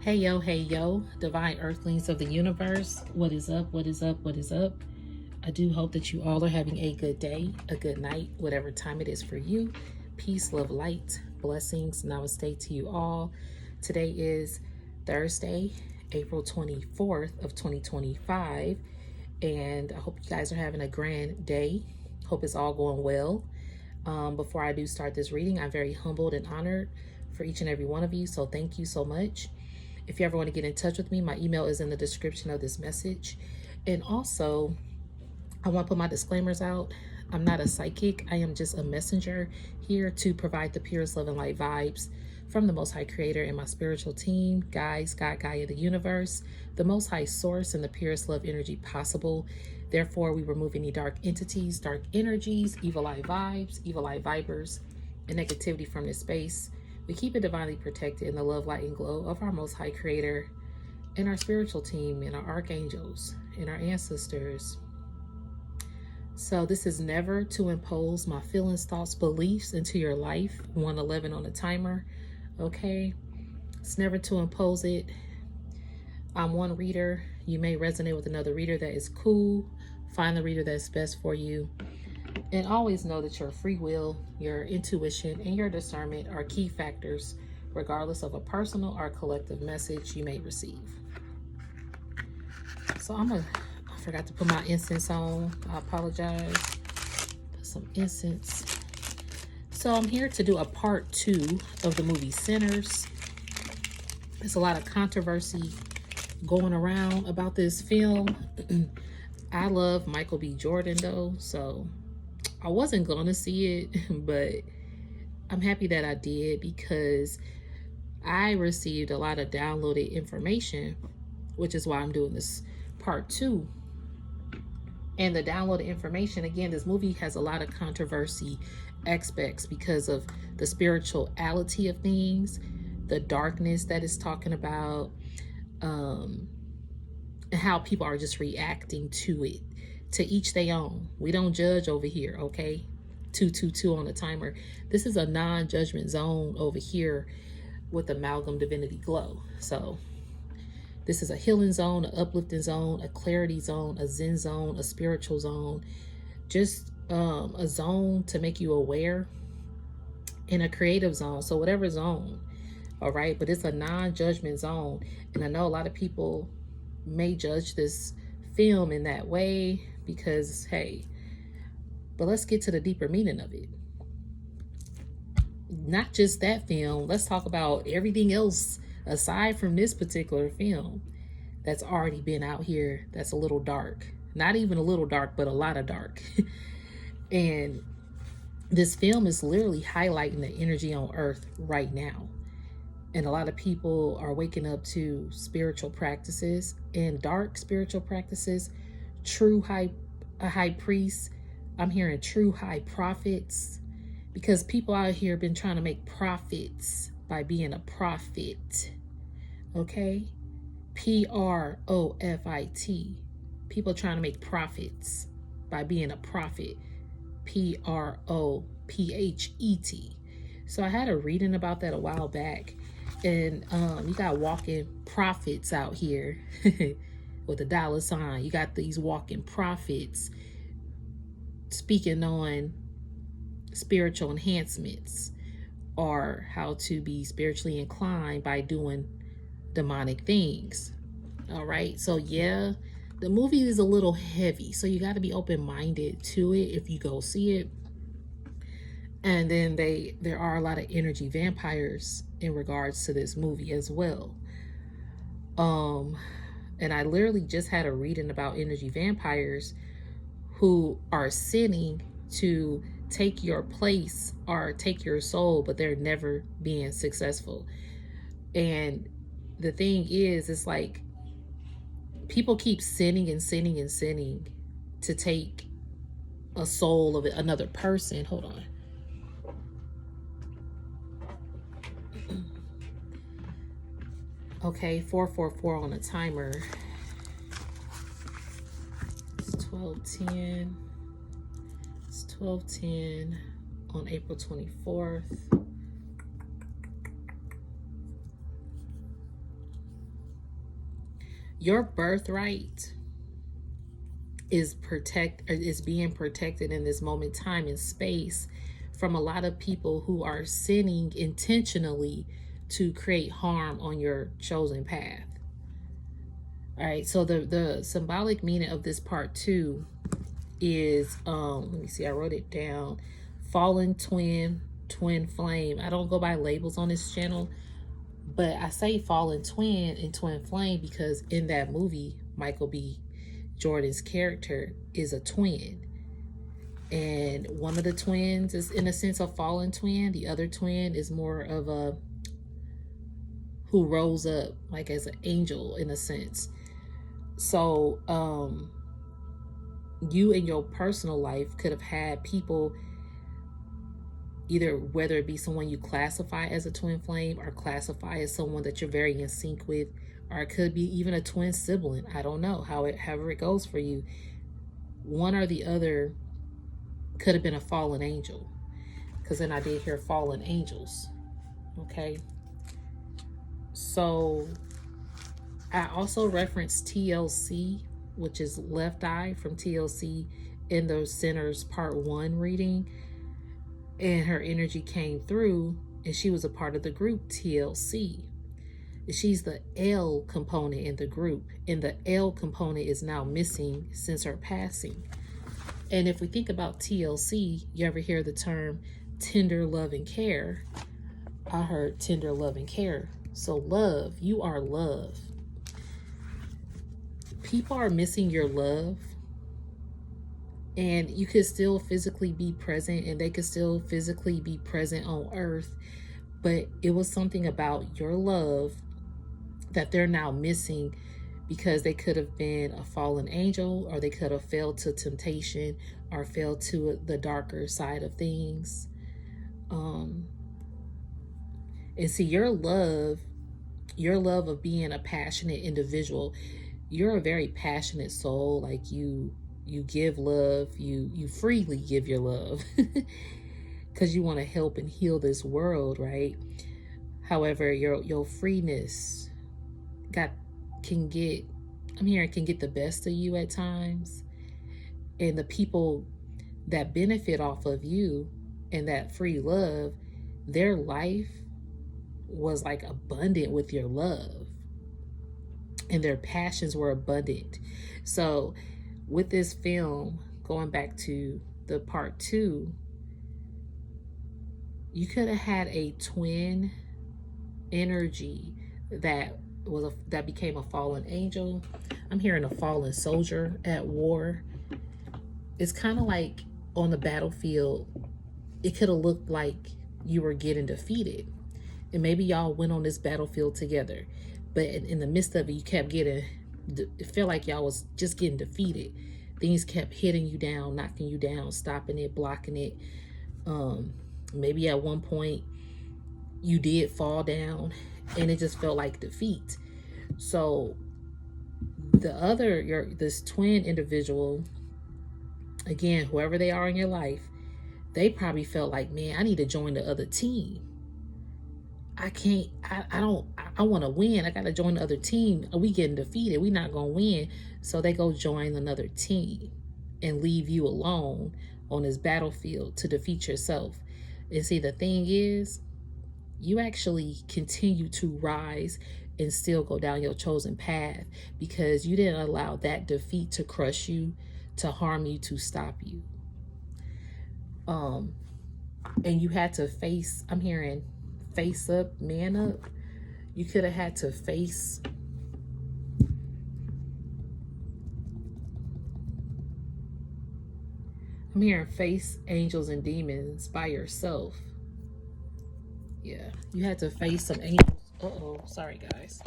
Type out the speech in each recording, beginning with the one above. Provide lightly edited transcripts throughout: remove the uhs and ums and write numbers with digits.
Hey yo, divine earthlings of the universe. What is up? What is up? What is up? I do hope that you all are having a good day, a good night, whatever time it is for you. Peace, love, light, blessings. Namaste to you all. Today is Thursday, April 24th of 2025. And I hope you guys are having a grand day. Hope it's all going well. Before I do start this reading, I'm very humbled and honored for each and every one of you. So thank you so much. If you ever want to get in touch with me, my email is in the description of this message. And also, I want to put my disclaimers out. I'm not a psychic. I am just a messenger here to provide the purest love and light vibes from the Most High Creator and my spiritual team, guides, God, Gaia, the universe, the Most High Source, and the purest love energy possible. Therefore, we remove any dark entities, dark energies, evil eye vibes, evil eye vibers, and negativity from this space. We keep it divinely protected in the love, light, and glow of our Most High Creator and our spiritual team and our archangels and our ancestors. So this is never to impose my feelings, thoughts, beliefs into your life. 111 on the timer. Okay. It's never to impose it. I'm one reader. You may resonate with another reader. That is cool. Find the reader that's best for you. And always know that your free will, your intuition, and your discernment are key factors, regardless of a personal or collective message you may receive. So I forgot to put my incense on. I apologize. Put some incense. So I'm here to do a part 2 of the movie Sinners. There's a lot of controversy going around about this film. I love Michael B. Jordan though, so I wasn't going to see it, but I'm happy that I did because I received a lot of downloaded information, which is why I'm doing this part 2. And the downloaded information, again, this movie has a lot of controversy aspects because of the spirituality of things, the darkness that it's talking about, and how people are just reacting to it. To each their own. We don't judge over here, okay? 222 on the timer. This is a non-judgment zone over here with Amalgam Divinity Glow. So this is a healing zone, an uplifting zone, a clarity zone, a zen zone, a spiritual zone. Just a zone to make you aware, and a creative zone. So whatever zone, all right? But it's a non-judgment zone. And I know a lot of people may judge this film in that way because, hey, but let's get to the deeper meaning of it. Not just that film. Let's talk about everything else aside from this particular film that's already been out here that's a little dark. Not even a little dark, but a lot of dark. And this film is literally highlighting the energy on Earth right now. And a lot of people are waking up to spiritual practices and dark spiritual practices, true high priests. I'm hearing true high prophets, because people out here have been trying to make profits by being a prophet. Okay? Profit. People trying to make profits by being a prophet. Prophet. So I had a reading about that a while back. And you got walking prophets out here with a dollar sign. You got these walking prophets speaking on spiritual enhancements or how to be spiritually inclined by doing demonic things. All right. So yeah, the movie is a little heavy. So you got to be open-minded to it if you go see it. And then there are a lot of energy vampires in regards to this movie as well. And I literally just had a reading about energy vampires who are sinning to take your place or take your soul, but they're never being successful. And the thing is, it's like people keep sinning and sinning and sinning to take a soul of another person. Hold on. Okay, 444 on the timer. It's 12:10. It's 12:10 on April 24th. Your birthright is being protected in this moment, time and space, from a lot of people who are sinning intentionally to create harm on your chosen path. All right, so the symbolic meaning of this part 2 is let me see, I wrote it down. Fallen twin flame. I don't go by labels on this channel, but I say fallen twin and twin flame because in that movie, Michael B. Jordan's character is a twin, and one of the twins is in a sense a fallen twin. The other twin is more of a who rose up like as an angel in a sense. So you in your personal life could have had people, either whether it be someone you classify as a twin flame or classify as someone that you're very in sync with, or it could be even a twin sibling. I don't know however it goes for you. One or the other could have been a fallen angel, because then I did hear fallen angels. Okay, so I also referenced TLC, which is left eye from TLC, in the Center's part 1 reading, and her energy came through, and she was a part of the group TLC. She's the L component in the group, and the L component is now missing since her passing. And if we think about TLC, you ever hear the term tender love and care? I heard tender love and care. So love, you are love. People are missing your love, and you could still physically be present, and they could still physically be present on earth, but it was something about your love that they're now missing, because they could have been a fallen angel, or they could have fell to temptation or fell to the darker side of things. And see, your love of being a passionate individual, you're a very passionate soul. Like you give love, you freely give your love because you want to help and heal this world, right? However, your freeness can get the best of you at times, and the people that benefit off of you and that free love, their life was like abundant with your love, and their passions were abundant. So with this film, going back to the part 2, you could have had a twin energy that became a fallen angel. I'm hearing a fallen soldier at war. It's kind of like on the battlefield, it could have looked like you were getting defeated, and maybe y'all went on this battlefield together, but in the midst of it, you kept it felt like y'all was just getting defeated. Things kept hitting you down, knocking you down, stopping it, blocking it. Maybe at one point you did fall down, and it just felt like defeat. So this twin individual, again, whoever they are in your life, they probably felt like, man, I need to join the other team. I want to win. I got to join the other team. We getting defeated. We not going to win. So they go join another team and leave you alone on this battlefield to defeat yourself. And see, the thing is, you actually continue to rise and still go down your chosen path, because you didn't allow that defeat to crush you, to harm you, to stop you. And you had to face, I'm hearing face up, man up. You could have had to face angels and demons by yourself. Yeah, you had to face some angels. Sorry guys.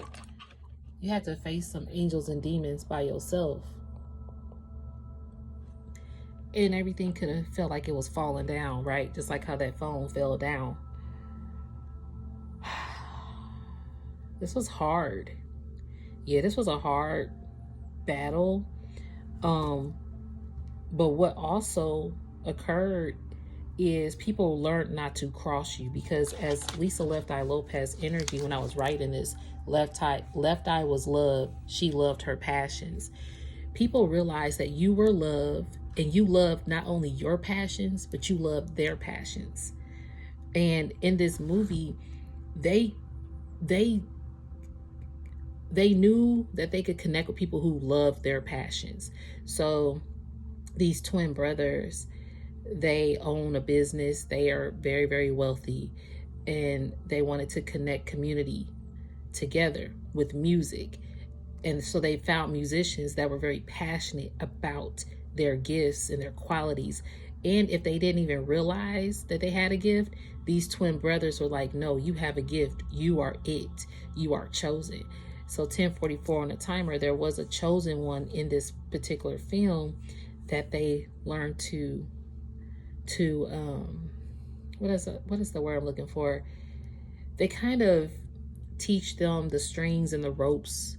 You had to face some angels and demons by yourself. And everything could have felt like it was falling down, right? Just like how that phone fell down. This was hard. Yeah, this was a hard battle. But what also occurred is people learned not to cross you, because as Lisa Left Eye Lopez energy, when I was writing this, Left eye was love. She loved her passions. People realize that you were loved, and you loved not only your passions, but you loved their passions. And in this movie, they knew that they could connect with people who loved their passions. So these twin brothers, they own a business. They are very, very wealthy, and they wanted to connect community together with music. And so they found musicians that were very passionate about their gifts and their qualities. And if they didn't even realize that they had a gift, these twin brothers were like, no, you have a gift. You are it. You are chosen. So 1044 on the timer, there was a chosen one in this particular film that they learned to what is the word I'm looking for? They kind of teach them the strings and the ropes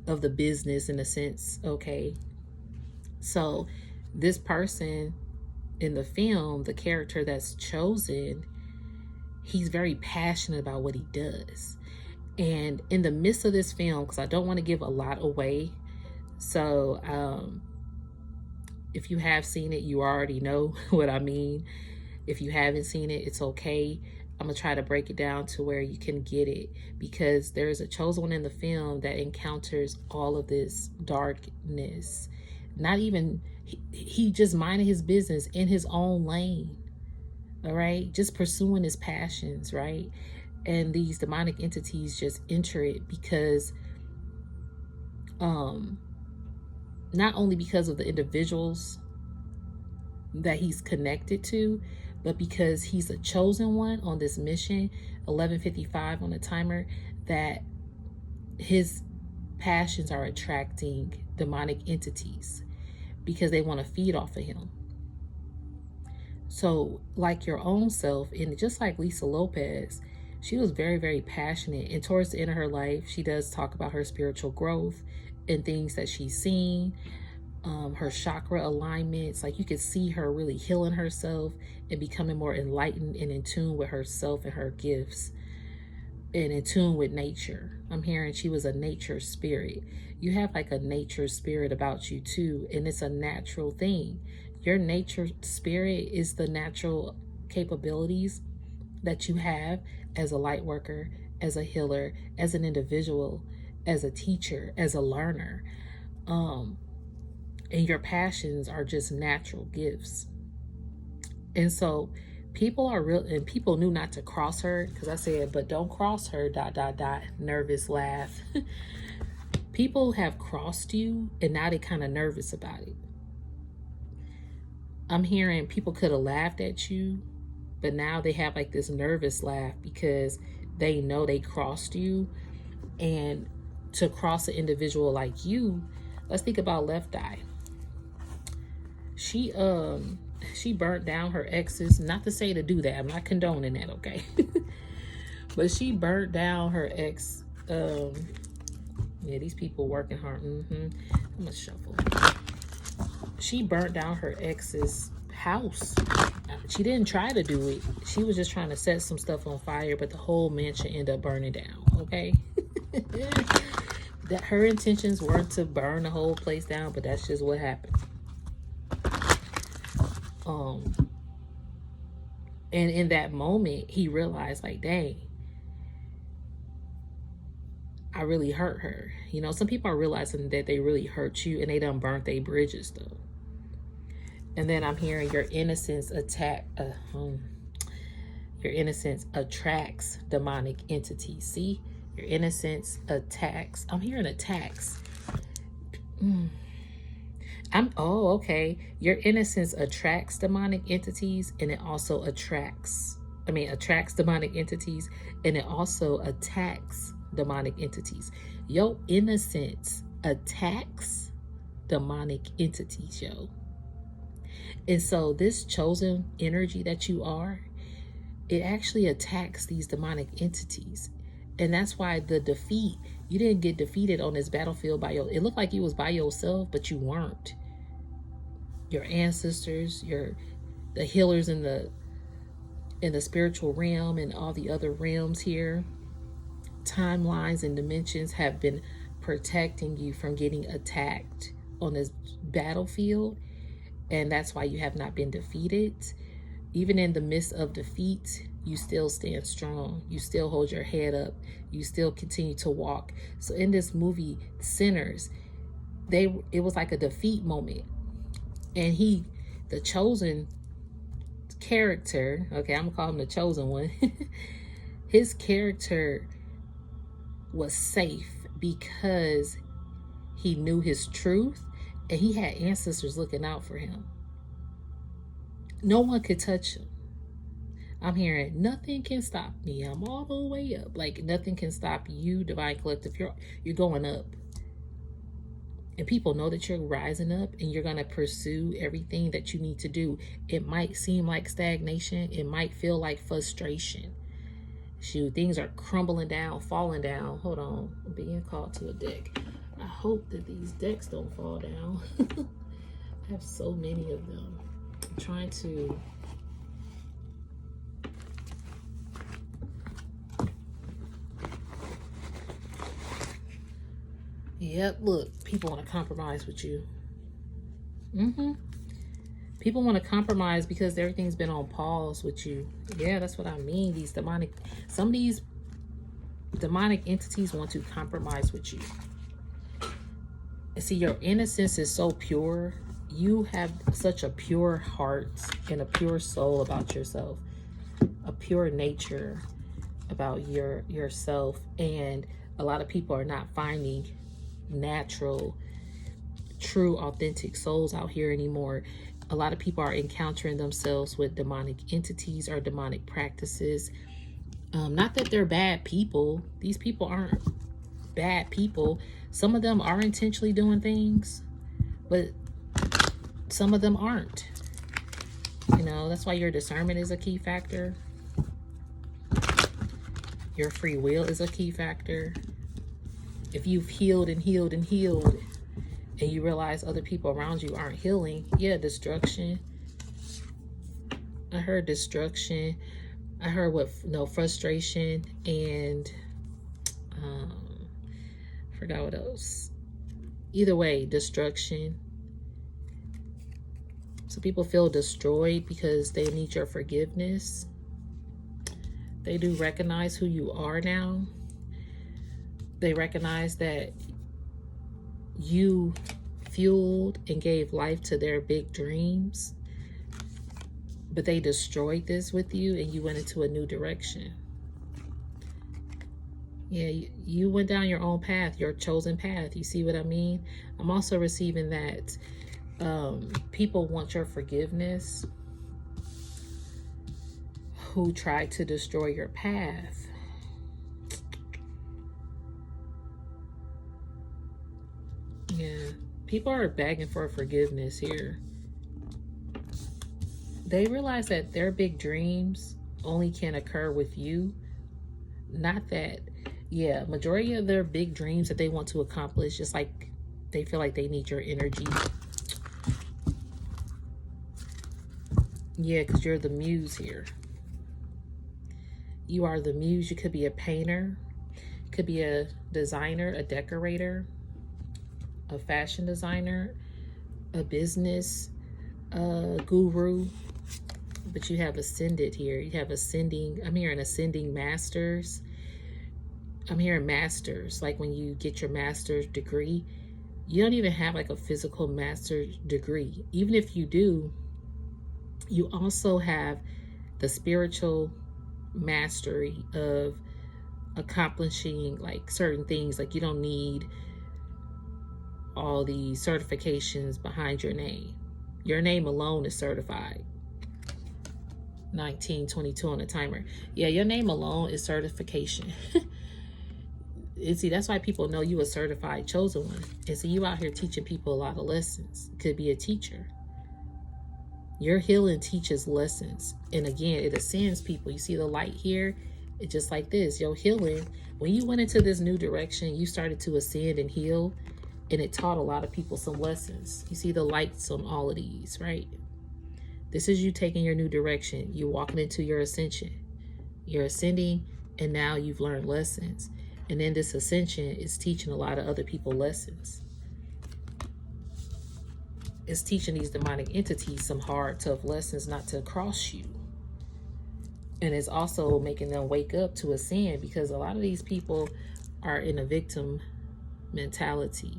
of the business, in a sense. Okay. So this person in the film, the character that's chosen, he's very passionate about what he does. And in the midst of this film, because I don't want to give a lot away, so if you have seen it, you already know what I mean. If you haven't seen it, it's okay. I'm going to try to break it down to where you can get it, because there's a chosen one in the film that encounters all of this darkness. Not even, he just minded his business in his own lane. All right. Just pursuing his passions. Right. And these demonic entities just enter it because, not only because of the individuals that he's connected to, but because he's a chosen one on this mission, 11:55 on the timer, that his passions are attracting demonic entities because they want to feed off of him. So like your own self, and just like Lisa Lopez, she was very, very passionate. And towards the end of her life, she does talk about her spiritual growth and things that she's seen. Her chakra alignments, like you could see her really healing herself and becoming more enlightened and in tune with herself and her gifts and in tune with nature. I'm hearing she was a nature spirit. You have like a nature spirit about you too, and it's a natural thing. Your nature spirit is the natural capabilities that you have as a light worker, as a healer, as an individual, as a teacher, as a learner. And your passions are just natural gifts. And so people are real, and people knew not to cross her, because I said, but don't cross her, ... nervous laugh. People have crossed you, and now they're kind of nervous about it. I'm hearing people could have laughed at you, but now they have like this nervous laugh because they know they crossed you. And to cross an individual like you, let's think about Left Eye. She burnt down her exes. Not to say to do that. I'm not condoning that, okay? But she burnt down her ex. Yeah, these people working hard. I'm gonna shuffle. She burnt down her ex's house. She didn't try to do it. She was just trying to set some stuff on fire, but the whole mansion ended up burning down, okay? That her intentions weren't to burn the whole place down, but that's just what happened. And in that moment, he realized, like, dang, I really hurt her. You know, some people are realizing that they really hurt you and they done burnt their bridges, though. And then I'm hearing your innocence your innocence attracts demonic entities. See? Your innocence attacks. I'm hearing attacks. Okay. Your innocence attracts demonic entities, and it also attracts demonic entities, and it also attacks demonic entities. Your innocence attacks demonic entities, yo. And so this chosen energy that you are, it actually attacks these demonic entities. And that's why the defeat, you didn't get defeated on this battlefield it looked like you was by yourself, but you weren't. Your ancestors, the healers in the spiritual realm and all the other realms here, timelines and dimensions have been protecting you from getting attacked on this battlefield, and that's why you have not been defeated. Even in the midst of defeat, you still stand strong. You still hold your head up. You still continue to walk. So in this movie, Sinners, it was like a defeat moment. And the chosen character, okay, I'm gonna call him the chosen one. His character was safe because he knew his truth and he had ancestors looking out for him. No one could touch him. I'm hearing nothing can stop me. I'm all the way up. Like nothing can stop you, Divine Collective. You're going up. And people know that you're rising up and you're going to pursue everything that you need to do. It might seem like stagnation. It might feel like frustration. Shoot, things are crumbling down, falling down. Hold on. I'm being called to a deck. I hope that these decks don't fall down. I have so many of them. I'm trying to... Yep, look, people want to compromise with you. People want to compromise because everything's been on pause with you. Yeah, that's what I mean. Some of these demonic entities want to compromise with you. And see, your innocence is so pure. You have such a pure heart and a pure soul about yourself, a pure nature about yourself. And a lot of people are not finding natural, true, authentic souls out here anymore. A lot of people are encountering themselves with demonic entities or demonic practices. Not that they're bad people. These people aren't bad people. Some of them are intentionally doing things, but some of them aren't. You know, that's why your discernment is a key factor. Your free will is a key factor. If you've healed and healed and healed, and you realize other people around you aren't healing, yeah, destruction. I heard destruction. I heard frustration, and forgot what else. Either way, destruction. So people feel destroyed because they need your forgiveness. They do recognize who you are now. They recognize that you fueled and gave life to their big dreams, but they destroyed this with you and you went into a new direction. Yeah, you went down your own path, your chosen path. You see what I mean? I'm also receiving that people want your forgiveness who tried to destroy your path. Yeah, people are begging for forgiveness here. They realize that their big dreams only can occur with you. Not that, yeah, majority of their big dreams that they want to accomplish, just like they feel like they need your energy. Yeah, because you're the muse here. You are the muse. You could be a painter, could be a designer, a decorator, a fashion designer, a business guru, but you have ascended here. You have ascending. I'm hearing ascending masters. I'm hearing masters, like when you get your master's degree, you don't even have like a physical master's degree. Even if you do, you also have the spiritual mastery of accomplishing like certain things. Like you don't need all the certifications behind your name. Your name alone is certified. 1922 on the timer. Yeah, your name alone is certification. And see, that's why people know you a certified chosen one. And see, you out here teaching people a lot of lessons. Could be a teacher. Your healing teaches lessons. And again, it ascends people. You see the light here? It's just like this. Your healing, when you went into this new direction, you started to ascend and heal. And it taught a lot of people some lessons. You see the lights on all of these, right? This is you taking your new direction. You're walking into your ascension. You're ascending, and now you've learned lessons. And then this ascension is teaching a lot of other people lessons. It's teaching these demonic entities some hard, tough lessons not to cross you. And it's also making them wake up to a sin, because a lot of these people are in a victim mentality,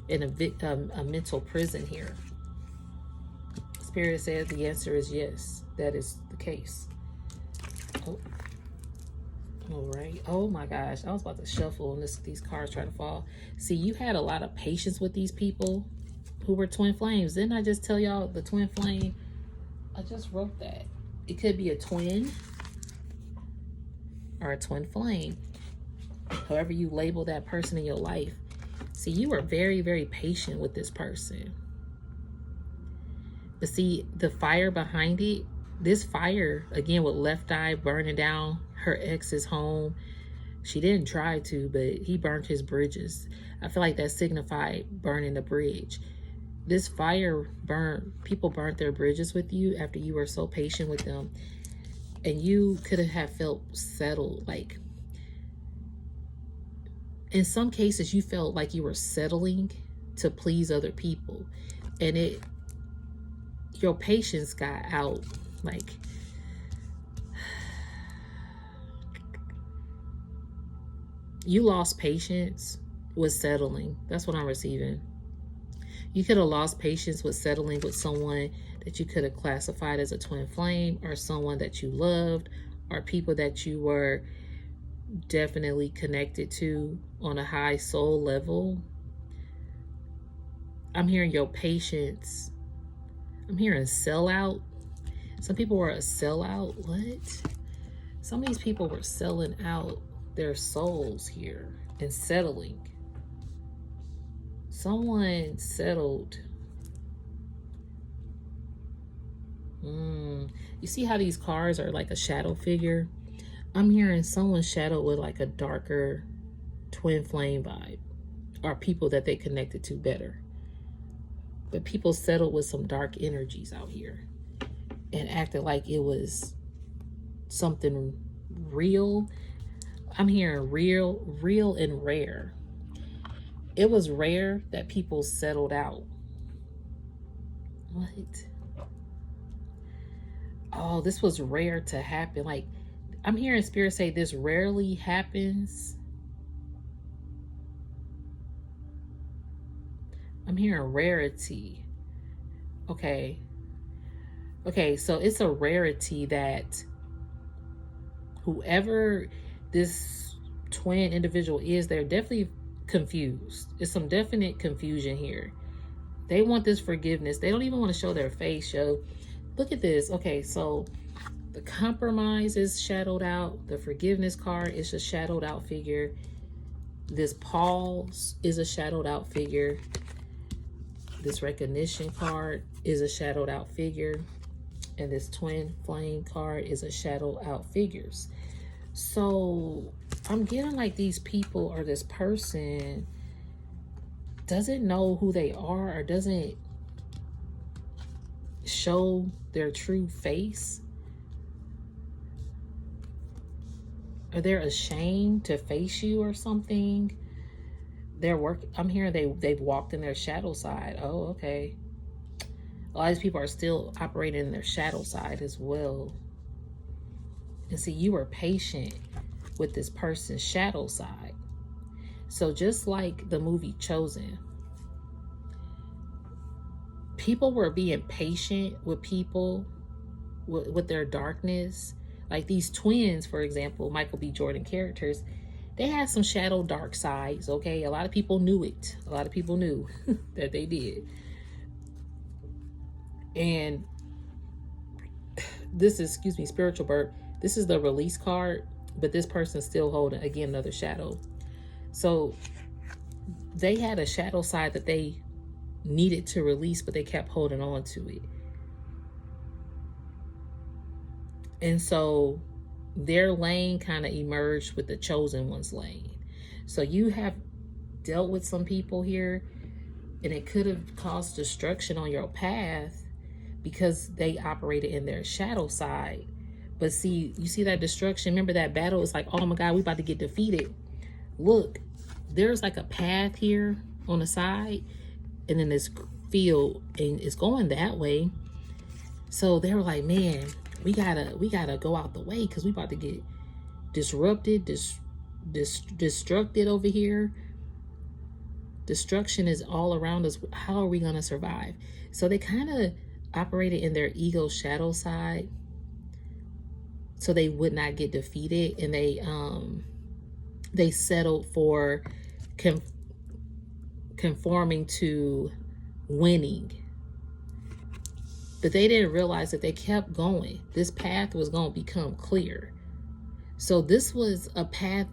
in a mental prison here. Spirit says the answer is yes, that is the case. Oh. All right. Oh my gosh, I was about to shuffle and these cards try to fall. See, you had a lot of patience with these people who were twin flames. Didn't I just tell y'all the twin flame? I just wrote that. It could be a twin or a twin flame. However you label that person in your life. See, you were very, very patient with this person. But see, the fire behind it, this fire, again, with Left Eye burning down her ex's home. She didn't try to, but he burned his bridges. I feel like that signified burning the bridge. This fire people burnt their bridges with you after you were so patient with them. And you could have felt settled. Like, in some cases, you felt like you were settling to please other people. And your patience got out. Like, you lost patience with settling. That's what I'm receiving. You could have lost patience with settling with someone that you could have classified as a twin flame, or someone that you loved, or people that you were definitely connected to on a high soul level. I'm hearing your patience. I'm hearing sellout. Some people were a sellout. What? Some of these people were selling out their souls here and settling. Someone settled. You see how these cards are like a shadow figure? I'm hearing someone shadowed with like a darker twin flame vibe, or people that they connected to better. But people settled with some dark energies out here and acted like it was something real. I'm hearing real and rare. It was rare that people settled out. What? Oh, this was rare to happen. Like, I'm hearing Spirit say this rarely happens. I'm hearing rarity. Okay. Okay, so it's a rarity that whoever this twin individual is, they're definitely confused. It's some definite confusion here. They want this forgiveness. They don't even want to show their face, yo. Look at this. Okay, so the compromise is shadowed out. The forgiveness card is a shadowed out figure. This pause is a shadowed out figure. This recognition card is a shadowed out figure. And this twin flame card is a shadowed out figures. So I'm getting like these people, or this person doesn't know who they are, or doesn't show their true face. Or they're ashamed to face you or something. I'm hearing they've walked in their shadow side. Oh, okay. A lot of these people are still operating in their shadow side as well. And see, you were patient with this person's shadow side. So just like the movie Chosen, people were being patient with people with their darkness. Like these twins, for example, Michael B. Jordan characters, they had some shadow dark sides, okay? A lot of people knew it. A lot of people knew that they did. And this is, excuse me, spiritual birth. This is the release card, but this person's still holding, again, another shadow. So they had a shadow side that they needed to release, but they kept holding on to it. And so their lane kind of emerged with the chosen one's lane. So you have dealt with some people here, and it could have caused destruction on your path because they operated in their shadow side. But see, you see that destruction? Remember that battle? It's like, oh my God, we about to get defeated. look, there's like a path here on the side, and then this field, and it's going that way. So they were like, man, we gotta go out the way because we about to get disrupted, destructed over here. Destruction is all around us. How are we gonna survive? So they kind of operated in their ego shadow side, so they would not get defeated, and they settled for conforming to winning. But they didn't realize that they kept going. This path was going to become clear. So this was a path,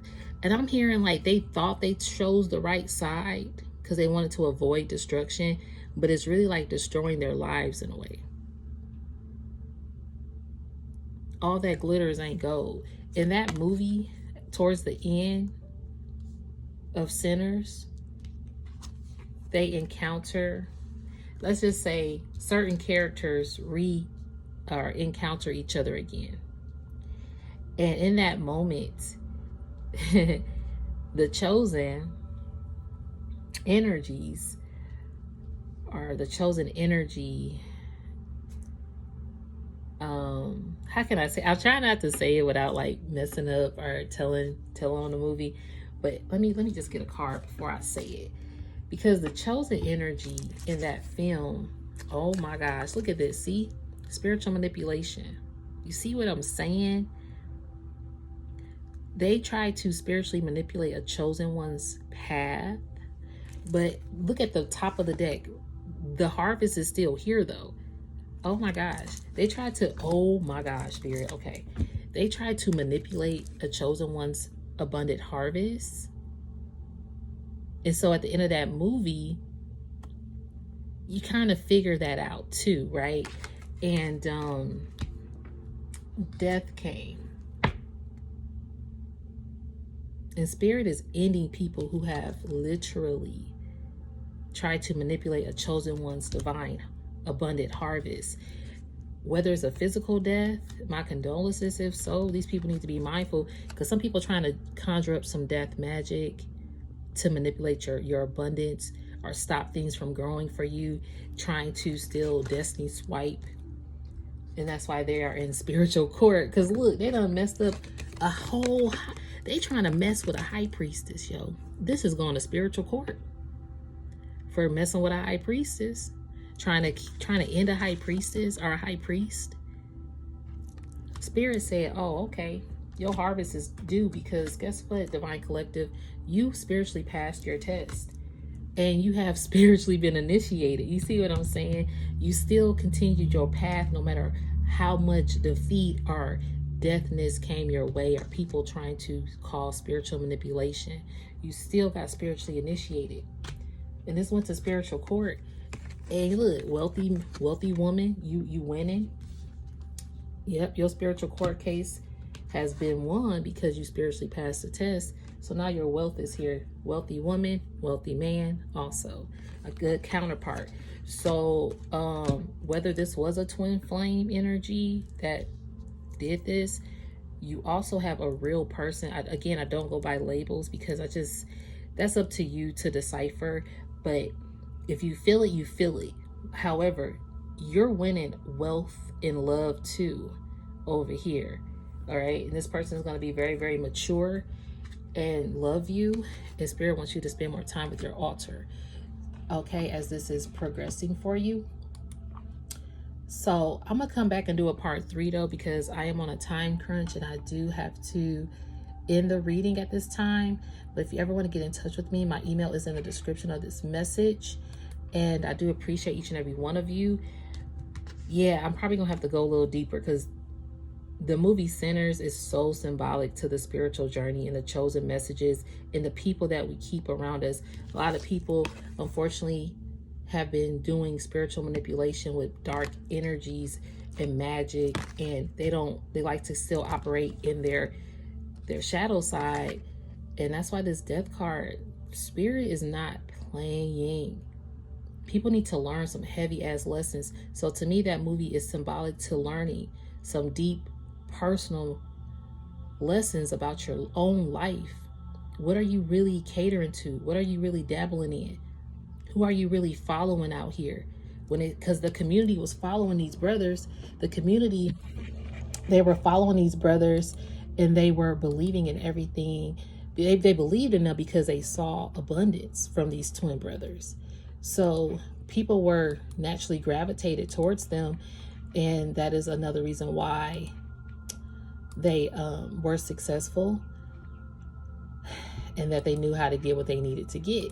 and I'm hearing like they thought they chose the right side because they wanted to avoid destruction, but it's really like destroying their lives in a way. All that glitters ain't gold. In that movie, towards the end of Sinners, they encounter, let's just say certain characters encounter each other again. And in that moment, the chosen energies, or the chosen energy, how can I say? I'll try not to say it without like messing up or telling on the movie, but let me just get a card before I say it, because the chosen energy in that film, oh my gosh, look at this. See, spiritual manipulation. You see what I'm saying? They try to spiritually manipulate a chosen one's path, but look at the top of the deck. The harvest is still here though. Oh my gosh. They tried to, oh my gosh, Spirit. Okay. They tried to manipulate a chosen one's abundant harvest. And so at the end of that movie, you kind of figure that out too, right? And death came. And Spirit is ending people who have literally tried to manipulate a chosen one's divine abundant harvest. Whether it's a physical death, my condolences if so. These people need to be mindful, because some people are trying to conjure up some death magic to manipulate your abundance or stop things from growing for you, trying to steal destiny swipe. And that's why they are in spiritual court, because look, they done messed up a whole, they trying to mess with a high priestess, yo. This is going to spiritual court for messing with a high priestess, trying to end a high priestess or a high priest. Spirit said, oh, okay, your harvest is due, because guess what, Divine Collective, you spiritually passed your test and you have spiritually been initiated. You see what I'm saying? You still continued your path no matter how much defeat or deathness came your way, or people trying to cause spiritual manipulation. You still got spiritually initiated. And this went to spiritual court. And look, wealthy woman, you winning. Yep, your spiritual court case has been won because you spiritually passed the test. So now your wealth is here. Wealthy woman, wealthy man, also a good counterpart. So whether this was a twin flame energy that did this, you also have a real person. Again, I don't go by labels, because that's up to you to decipher. But if you feel it, you feel it. However, you're winning wealth and love too over here. All right. And this person is going to be very, very mature and love you. And Spirit wants you to spend more time with your altar. Okay. As this is progressing for you. So I'm going to come back and do a part 3 though, because I am on a time crunch and I do have to end the reading at this time. But if you ever want to get in touch with me, my email is in the description of this message. And I do appreciate each and every one of you. Yeah, I'm probably going to have to go a little deeper, because the movie Sinners is so symbolic to the spiritual journey and the chosen messages and the people that we keep around us. A lot of people, unfortunately, have been doing spiritual manipulation with dark energies and magic, and they like to still operate in their shadow side. And that's why this death card, Spirit is not playing. People need to learn some heavy ass lessons. So to me, that movie is symbolic to learning some deep personal lessons about your own life, What are you really catering to? What are you really dabbling in? Who are you really following out here? Because the community was following these brothers, the community, they were following these brothers, and they were believing in everything. They believed in them because they saw abundance from these twin brothers. So people were naturally gravitated towards them, and that is another reason why they were successful, and that they knew how to get what they needed to get.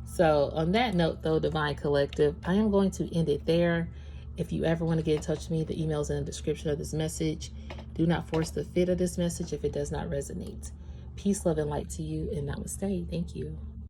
So on that note, though, Divine Collective, I am going to end it there. If you ever want to get in touch with me, the email's in the description of this message. Do not force the fit of this message if it does not resonate. Peace, love, and light to you, and namaste. Thank you.